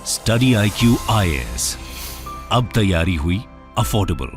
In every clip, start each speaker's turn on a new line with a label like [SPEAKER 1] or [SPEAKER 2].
[SPEAKER 1] Study IQ IAS, अब तैयारी हुई अफोर्डेबल।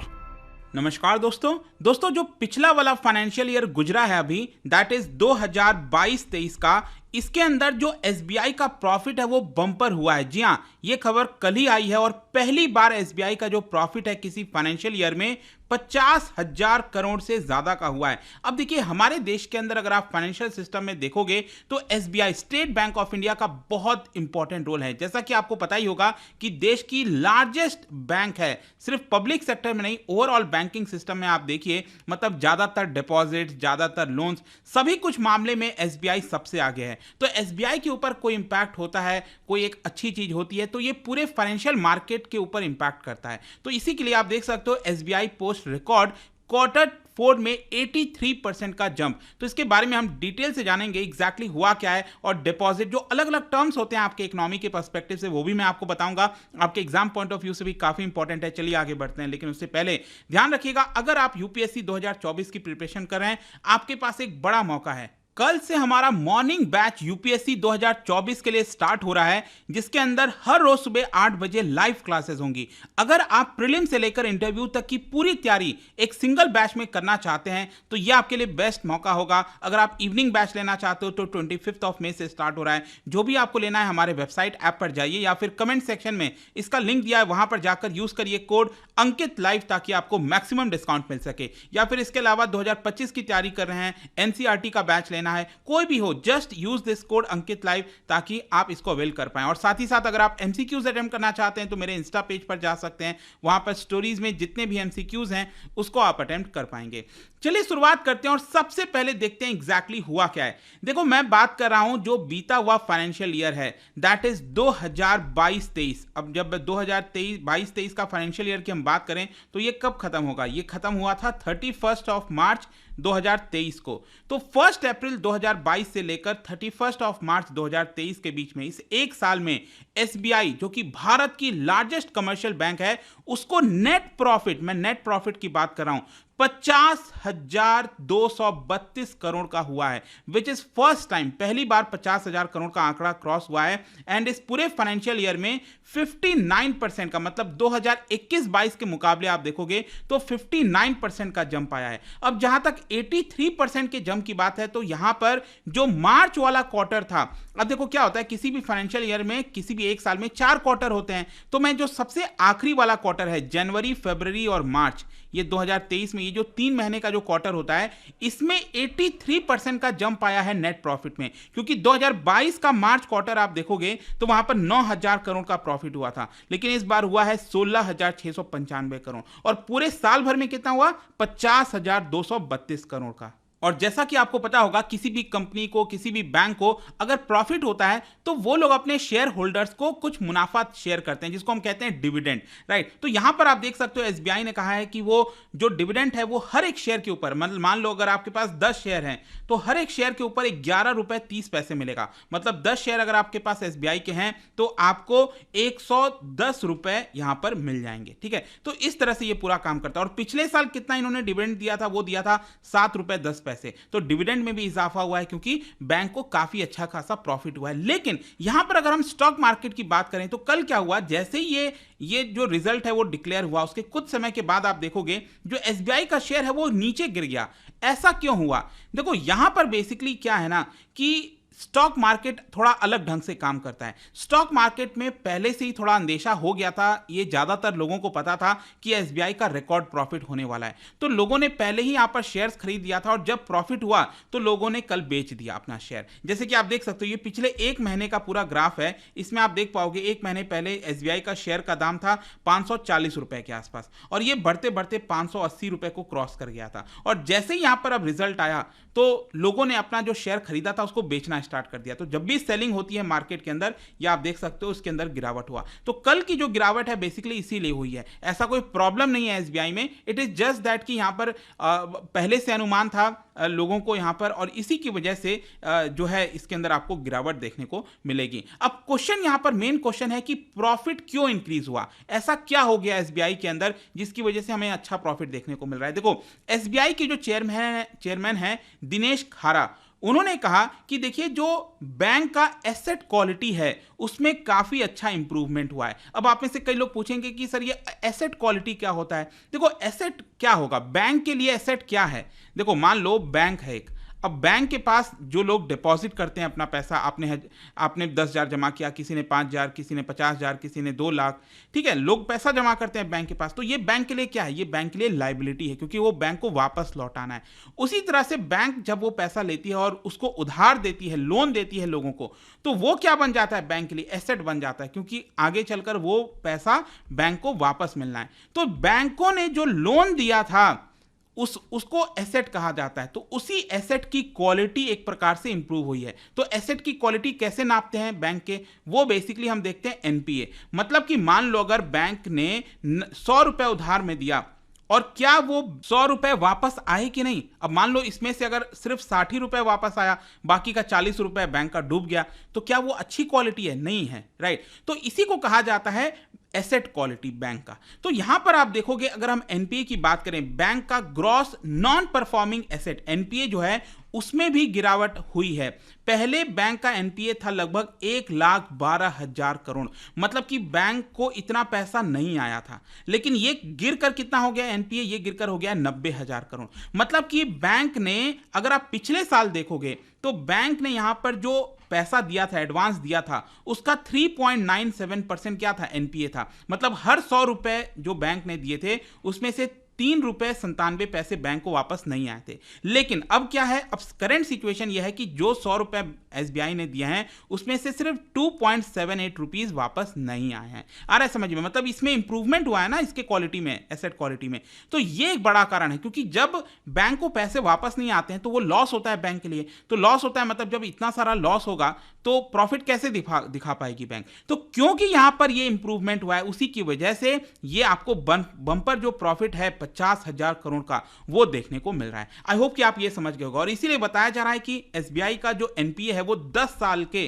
[SPEAKER 2] नमस्कार दोस्तों जो पिछला वाला फाइनेंशियल ईयर गुजरा है अभी, दैट इज 2022-23 का, इसके अंदर जो SBI का प्रॉफिट है वो बम्पर हुआ है। जी हाँ, ये खबर कल ही आई है और पहली बार SBI का जो प्रॉफिट है किसी फाइनेंशियल ईयर में 50,000 करोड़ से ज्यादा का हुआ है। अब देखिए, हमारे देश के अंदर अगर आप फाइनेंशियल सिस्टम में देखोगे तो SBI, state bank of India का बहुत इंपॉर्टेंट रोल है। जैसा कि आपको पता ही होगा कि देश की लार्जेस्ट बैंक है, सिर्फ पब्लिक सेक्टर में नहीं, ओवरऑल बैंकिंग सिस्टम में आप देखिए, मतलब ज्यादातर डिपॉजिट, ज्यादातर लोन्स, सभी कुछ मामले में SBI सबसे आगे है। तो SBI के ऊपर कोई इंपैक्ट होता है, कोई एक अच्छी चीज होती है, तो ये पूरे फाइनेंशियल मार्केट के ऊपर इंपैक्ट करता है। तो इसी के लिए आप देख सकते हो SBI पोस्ट रिकॉर्ड Q4 में 83% का जंप। तो इसके बारे में हम डिटेल से जानेंगे एग्जैक्टली हुआ क्या है, और डिपॉजिट जो अलग अलग टर्म्स होते हैं आपके इकोनॉमी के पर्सपेक्टिव से, वो भी मैं आपको बताऊंगा। आपके एग्जाम पॉइंट ऑफ व्यू से भी काफी इंपॉर्टेंट है। चलिए आगे बढ़ते हैं, लेकिन उससे पहले ध्यान रखिएगा, अगर आप UPSC 2024 की प्रिपरेशन कर रहे हैं, आपके पास एक बड़ा मौका है। कल से हमारा मॉर्निंग बैच UPSC 2024 के लिए स्टार्ट हो रहा है, जिसके अंदर हर रोज सुबह 8 बजे लाइव क्लासेस होंगी। अगर आप प्रीलिम से लेकर इंटरव्यू तक की पूरी तैयारी एक सिंगल बैच में करना चाहते हैं तो यह आपके लिए बेस्ट मौका होगा। अगर आप इवनिंग बैच लेना चाहते हो तो 25 मई से स्टार्ट हो रहा है। जो भी आपको लेना है, हमारे वेबसाइट ऐप पर जाइए या फिर कमेंट सेक्शन में इसका लिंक दिया है, वहां पर जाकर यूज करिए कोड अंकित लाइव, ताकि आपको मैक्सिमम डिस्काउंट मिल सके। या फिर इसके अलावा 2025 की तैयारी कर रहे हैं, NCERT का बैच लेना है, कोई भी हो, just use this code Ankit live, ताकि आप इसको अवेल कर पाएं। और साथ ही साथ अगर आप MCQs अटेम्प्ट करना चाहते हैं तो मेरे इंस्टा पेज पर जा सकते हैं, वहां पर स्टोरीज में जितने भी MCQs हैं उसको आप अटेम्प्ट कर पाएंगे। चलिए शुरुआत करते हैं और सबसे पहले देखते हैं एग्जैक्टली हुआ क्या है। देखो, मैं बात कर रहा हूं जो बीता हुआ फाइनेंशियल ईयर है, दैट इज 2022-23। अब जब 2022-23 का फाइनेंशियल ईयर की हम बात करें तो ये कब खत्म होगा? ये खत्म हुआ था 31 मार्च 2023 को। तो 1 अप्रैल 2022 से लेकर 31 मार्च 2023 के बीच में, इस एक साल में SBI, जो कि भारत की लार्जेस्ट कमर्शियल बैंक है, उसको नेट प्रॉफिट, मैं नेट प्रॉफिट की बात कर रहा हूं, 50,232 करोड़ का हुआ है, विच इज फर्स्ट टाइम, पहली बार 50,000 करोड़ का आंकड़ा क्रॉस हुआ है। एंड इस पूरे फाइनेंशियल ईयर में 59% का, मतलब 2021-22 के मुकाबले आप देखोगे तो 59% का जंप आया है। अब जहां तक 83% के जंप की बात है, तो यहां पर जो मार्च वाला क्वार्टर था, अब देखो क्या होता है, किसी भी फाइनेंशियल ईयर में, किसी भी एक साल में 4 क्वार्टर होते हैं, तो मैं जो सबसे आखिरी वाला क्वार्टर है, जनवरी, फरवरी और मार्च, ये 2023 में ये जो 3 महीने का जो क्वार्टर होता है, इसमें 83% का जंप आया है नेट प्रॉफिट में। क्योंकि 2022 का मार्च क्वार्टर आप देखोगे तो वहां पर 9,000 करोड़ का प्रॉफिट हुआ था, लेकिन इस बार हुआ है 16,695 करोड़, और पूरे साल भर में कितना हुआ? 50,232 करोड़ का। और जैसा कि आपको पता होगा, किसी भी कंपनी को, किसी भी बैंक को अगर प्रॉफिट होता है तो वो लोग अपने शेयर होल्डर्स को कुछ मुनाफा शेयर करते हैं, जिसको हम कहते हैं डिविडेंड, राइट। तो यहां पर आप देख सकते हो SBI ने कहा है कि वो जो डिविडेंड है वो हर एक शेयर के ऊपर, मतलब मान लो अगर आपके पास 10 शेयर हैं तो हर एक शेयर के ऊपर 11 रुपए 30 पैसे मिलेगा। मतलब 10 शेयर अगर आपके पास SBI के हैं तो आपको 110 रुपए यहां पर मिल जाएंगे, ठीक है। तो इस तरह से ये पूरा काम करता है। और पिछले साल कितना इन्होंने डिविडेंड दिया था? वो दिया था 7 रुपए 10 पैसे। तो डिविडेंड में भी इजाफा हुआ है, क्योंकि बैंक को काफी अच्छा खासा प्रॉफिट हुआ है। लेकिन यहां पर अगर हम स्टॉक मार्केट की बात करें तो कल क्या हुआ, जैसे ये जो रिजल्ट है वो डिक्लेयर हुआ, उसके कुछ समय के बाद आप देखोगे जो SBI का शेयर है वो नीचे गिर गया। ऐसा क्यों हुआ? देखो, यहां पर बेसिकली क्या है ना कि स्टॉक मार्केट थोड़ा अलग ढंग से काम करता है। स्टॉक मार्केट में पहले से ही थोड़ा अंदेशा हो गया था, ये ज्यादातर लोगों को पता था कि SBI का रिकॉर्ड प्रॉफिट होने वाला है, तो लोगों ने पहले ही यहां पर शेयर्स खरीद दिया था, और जब प्रॉफिट हुआ तो लोगों ने कल बेच दिया अपना शेयर। जैसे कि आप देख सकते हो, ये पिछले एक महीने का पूरा ग्राफ है, इसमें आप देख पाओगे एक महीने पहले SBI का शेयर का दाम था 540 रुपए के आसपास, और ये बढ़ते बढ़ते 580 रुपए को क्रॉस कर गया था। और जैसे ही यहां पर अब रिजल्ट आया तो लोगों ने अपना जो शेयर खरीदा था उसको बेचना स्टार्ट कर दिया। तो जब भी सेलिंग होती है मार्केट के अंदर, या आप देख सकते हो उसके अंदर गिरावट हुआ। तो कल की जो गिरावट है बेसिकली इसीलिए हुई है, ऐसा कोई प्रॉब्लम नहीं है SBI में। इट इज जस्ट दैट कि यहां पर पहले से अनुमान था लोगों को यहां पर, और इसी की वजह से जो है इसके अंदर आपको गिरावट देखने को मिलेगी। अब क्वेश्चन यहां पर, मेन क्वेश्चन है कि प्रॉफिट क्यों इंक्रीज हुआ? ऐसा क्या हो गया SBI के अंदर जिसकी वजह से हमें अच्छा प्रॉफिट देखने को मिल रहा है? देखो, SBI के जो चेयरमैन है दिनेश खारा, उन्होंने कहा कि देखिए जो बैंक का एसेट क्वालिटी है उसमें काफी अच्छा इंप्रूवमेंट हुआ है। अब आप में से कई लोग पूछेंगे कि सर ये एसेट क्वालिटी क्या होता है। देखो एसेट क्या होगा, बैंक के लिए एसेट क्या है। देखो मान लो बैंक है एक, अब बैंक के पास जो लोग डिपॉजिट करते हैं अपना पैसा, आपने 10,000 जमा किया, किसी ने 5,000, किसी ने 50,000, किसी ने 2 लाख, ठीक है, लोग पैसा जमा करते हैं बैंक के पास। तो ये बैंक के लिए क्या है, ये बैंक के लिए लाइबिलिटी है, क्योंकि वो बैंक को वापस लौटाना है। उसी तरह से बैंक जब वो पैसा लेती है और उसको उधार देती है, लोन देती है लोगों को, तो वो क्या बन जाता है, बैंक के लिए एसेट बन जाता है, क्योंकि आगे चलकर वो पैसा बैंक को वापस मिलना है। तो बैंकों ने जो लोन दिया था उसको एसेट कहा जाता है। तो उसी एसेट की क्वालिटी एक प्रकार से इंप्रूव हुई है। तो एसेट की क्वालिटी कैसे नापते हैं बैंक के, वो बेसिकली हम देखते हैं एनपीए। मतलब कि मान लो अगर बैंक ने 100 रुपए उधार में दिया और क्या वो 100 रुपए वापस आए कि नहीं। अब मान लो इसमें से अगर सिर्फ 60 ही रुपए वापस आया, बाकी का 40 रुपए बैंक का डूब गया, तो क्या वो अच्छी क्वालिटी है, नहीं है, राइट। तो इसी को कहा जाता है एसेट क्वालिटी बैंक का। तो यहां पर आप देखोगे अगर हम एनपीए की बात करें, बैंक का gross non performing asset NPA जो है उसमें भी गिरावट हुई है। पहले बैंक का एनपीए था लगभग 1,12,000 करोड़, मतलब कि बैंक को इतना पैसा नहीं आया था, लेकिन ये गिरकर कितना हो गया एनपीए, ये गिरकर हो गया 90,000 करोड़। मतलब कि बैंक ने, अगर आप पिछले साल देखोगे तो बैंक ने यहां पर जो पैसा दिया था, एडवांस दिया था, उसका 3.97% क्या था, एनपीए था। मतलब हर 100 रुपए जो बैंक ने दिए थे उसमें से 3.97 रुपए बैंक को वापस नहीं आए थे। लेकिन अब क्या है, अब करंट सिचुएशन यह है कि जो 100 रुपए एसबीआई ने दिए हैं उसमें से सिर्फ 2.78 रुपीज वापस नहीं आए हैं। आ रहा है समझ में, मतलब इसमें इंप्रूवमेंट हुआ है ना इसके क्वालिटी में, एसेट क्वालिटी में। तो ये एक बड़ा कारण है, क्योंकि जब बैंक को पैसे वापस नहीं आते हैं तो वो लॉस होता है बैंक के लिए। तो लॉस होता है, मतलब जब इतना सारा लॉस होगा तो प्रॉफिट कैसे दिखा पाएगी बैंक। तो क्योंकि यहां पर ये इंप्रूवमेंट हुआ है, उसी की वजह से ये आपको बम्पर जो प्रॉफिट है 50,000 करोड़ का, वो देखने को मिल रहा है। आई होप कि आप ये समझ गए होगा। और इसीलिए बताया जा रहा है कि एसबीआई का जो एनपीए है वो 10 साल के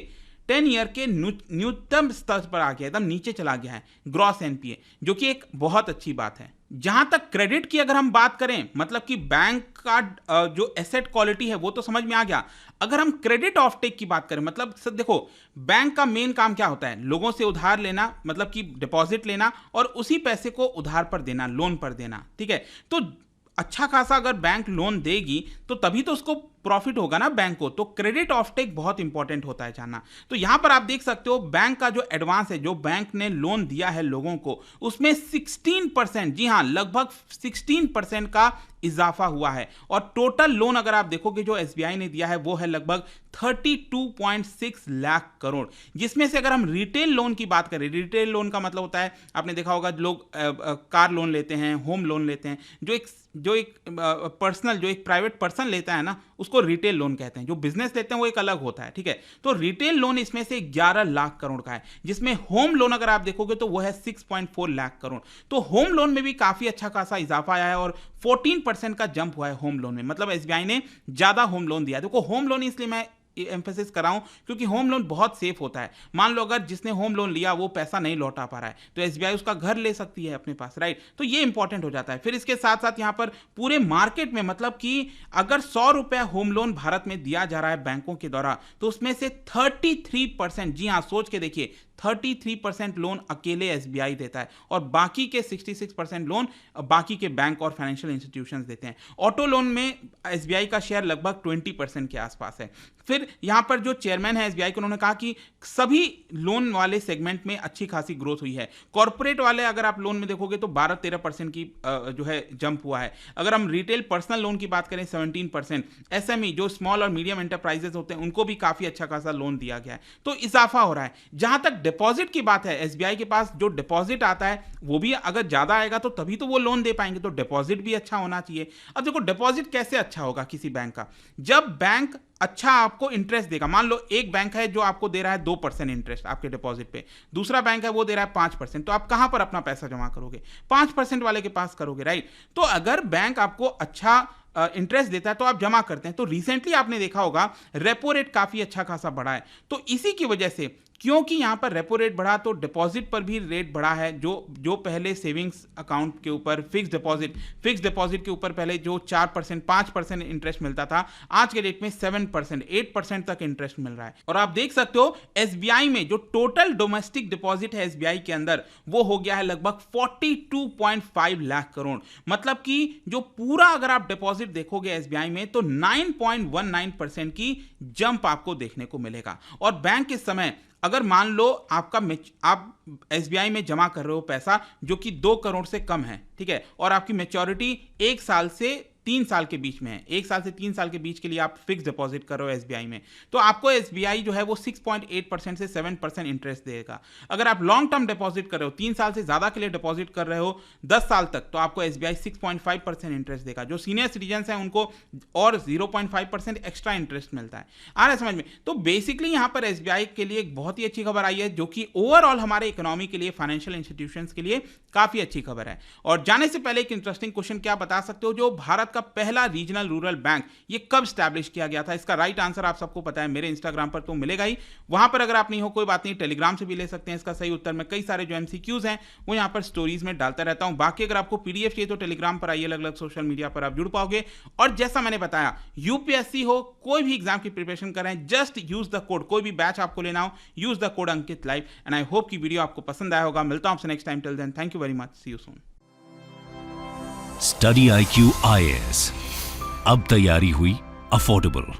[SPEAKER 2] 10 ईयर के न्यूनतम स्तर पर आ गया, एकदम नीचे चला गया है ग्रॉस एनपीए, जो कि एक बहुत अच्छी बात है। जहां तक क्रेडिट की अगर हम बात करें, मतलब कि बैंक का जो एसेट क्वालिटी है वो तो समझ में आ गया। अगर हम क्रेडिट ऑफ टेक की बात करें, मतलब सर देखो बैंक का मेन काम क्या होता है, लोगों से उधार लेना, मतलब कि डिपॉजिट लेना और उसी पैसे को उधार पर देना, लोन पर देना, ठीक है। तो अच्छा खासा अगर बैंक लोन देगी तो तभी तो उसको प्रॉफिट होगा ना बैंक को। तो क्रेडिट ऑफ टेक बहुत इंपॉर्टेंट होता है जानना। तो यहां पर आप देख सकते हो बैंक का जो एडवांस है, जो बैंक ने लोन दिया है लोगों को, उसमें 16%, जी हां लगभग 16% का इजाफा हुआ है। और टोटल लोन अगर आप देखोगे जो एसबीआई ने दिया है वो है लगभग 32.6 लाख करोड़, जिसमें से अगर हम रिटेल लोन की बात करें, रिटेल लोन का मतलब होता है, आपने देखा होगा लोग कार लोन लेते हैं, होम लोन लेते हैं, जो एक पर्सनल, जो एक प्राइवेट पर्सन लेता है ना, उसको रिटेल लोन कहते हैं। जो बिजनेस लेते हैं वो एक अलग होता है, ठीक है। तो रिटेल लोन इसमें से 11 लाख करोड़ का है, जिसमें होम लोन अगर आप देखोगे तो वो है 6.4 लाख करोड़। तो होम लोन में भी काफी अच्छा खासा इजाफा आया है और 14% का जंप हुआ है होम लोन में। मतलब एसबीआई ने ज्यादा होम लोन दिया। देखो होम लोन इसलिए मैं एम्फेसिस कराऊं क्योंकि होम लोन बहुत सेफ होता है। मान लो अगर जिसने होम लोन लिया वो पैसा नहीं लौटा पा रहा है तो एसबीआई उसका घर ले सकती है अपने पास, राइट। तो ये इंपॉर्टेंट हो जाता है। फिर इसके साथ साथ यहां पर पूरे मार्केट में, मतलब कि अगर 100 रुपए होम लोन भारत में दिया जा रहा है बैंकों के द्वारा, तो उसमें से 33%, जी हां सोच के देखिए, 33% लोन अकेले एसबीआई देता है और बाकी के 66% लोन बाकी के बैंक और फाइनेंशियल इंस्टीट्यूशंस देते हैं। ऑटो लोन में एसबीआई का शेयर लगभग 20% के आसपास है। फिर यहां पर जो चेयरमैन है एसबीआई के, उन्होंने कहा कि सभी लोन वाले सेगमेंट में अच्छी खासी ग्रोथ हुई है। कॉर्पोरेट वाले अगर आप लोन में देखोगे तो 12-13% की जो है जंप हुआ है। अगर हम रिटेल पर्सनल लोन की बात करें 17%, एसएमई जो स्मॉल और मीडियम एंटरप्राइजेस होते हैं उनको भी काफी अच्छा खासा लोन दिया गया है। तो इजाफा हो रहा है। जहां तक डिपॉजिट की बात है, एसबीआई के पास जो डिपॉजिट आता है वो भी अगर ज्यादा आएगा तो तभी तो वो लोन दे पाएंगे। तो डिपॉजिट भी अच्छा होना चाहिए। अब देखो डिपॉजिट कैसे अच्छा होगा किसी बैंक का, जब बैंक अच्छा आपको इंटरेस्ट देगा। मान लो एक बैंक है जो आपको दे रहा है 2% इंटरेस्ट आपके डिपॉजिट पे, दूसरा बैंक है वो दे रहा है 5%, तो आप कहां पर अपना पैसा जमा करोगे? 5% वाले के पास करोगे, राइट। तो अगर बैंक आपको अच्छा इंटरेस्ट देता है तो आप जमा करते हैं। तो रिसेंटली आपने देखा होगा रेपो रेट काफी अच्छा खासा बढ़ा है। तो इसी की वजह से क्योंकि यहाँ पर रेपो रेट बढ़ा तो डिपॉजिट पर भी रेट बढ़ा है। जो पहले सेविंग्स अकाउंट के ऊपर फिक्स डिपॉजिट के ऊपर पहले जो 4% 5% इंटरेस्ट मिलता था, आज के डेट में 7% 8% तक इंटरेस्ट मिल रहा है। और आप देख सकते हो एसबीआई में जो टोटल डोमेस्टिक डिपॉजिट है एसबीआई के अंदर, वो हो गया है लगभग 42.5 लाख करोड़। मतलब कि जो पूरा अगर आप डिपॉजिट देखोगे एसबीआई में तो 9.19% की जंप आपको देखने को मिलेगा। और बैंक इस समय अगर मान लो आप एसबीआई में जमा कर रहे हो पैसा जो कि 2 करोड़ से कम है, ठीक है, और आपकी मैच्योरिटी 1 साल से 3 साल के बीच में है, 1 साल से 3 साल के बीच के लिए आप फिक्स डिपॉजिट कर रहे हो एसबीआई में, तो आपको एसबीआई जो है वो 6.8% से 7% इंटरेस्ट देगा। अगर आप लॉन्ग टर्म डिपॉजिट कर रहे हो, 3 साल से ज्यादा के लिए डिपॉजिट कर रहे हो 10 साल तक, तो आपको एसबीआई 6.5% इंटरेस्ट देगा। जो सीनियर सिटीजन हैं उनको और 0.5% एक्स्ट्रा इंटरेस्ट मिलता है। आ रहा है समझ में? तो बेसिकली यहां पर एसबीआई के लिए एक बहुत ही अच्छी खबर आई है, जो कि ओवरऑल हमारे इकोनॉमी के लिए, फाइनेंशियल इंस्टीट्यूशंस के लिए काफी अच्छी खबर है। और जाने से पहले एक इंटरेस्टिंग क्वेश्चन, क्या बता सकते हो जो भारत का पहला रीजनल रूरल बैंक ये कब स्टैब्लिश किया गया था? इसका राइट आंसर आप सबको पता है, मेरे इंस्टाग्राम पर तो मिलेगा ही। वहां पर अगर आप नहीं हो कोई बात नहीं, टेलीग्राम से भी ले सकते हैं इसका सही उत्तर। मैं कई सारे जो एमसीक्यूज हैं वो यहां पर स्टोरीज में डालता रहता हूं। बाकी अगर आपको पीडीएफ चाहिए तो टेलीग्राम पर आइए, अलग अलग सोशल मीडिया पर आप जुड़ पाओगे। और जैसा मैंने बताया, यूपीएससी हो, कोई भी एग्जाम की प्रिपरेशन कर रहे हैं, जस्ट यूज द कोड, कोई भी बैच आपको लेना हो, use the code Ankit live. And I hope की वीडियो आपको पसंद आया होगा। मिलता हूं आपसे next time. Till then, thank you very much, see you soon.
[SPEAKER 1] Study IQ IAS, अब तैयारी हुई अफोर्डेबल।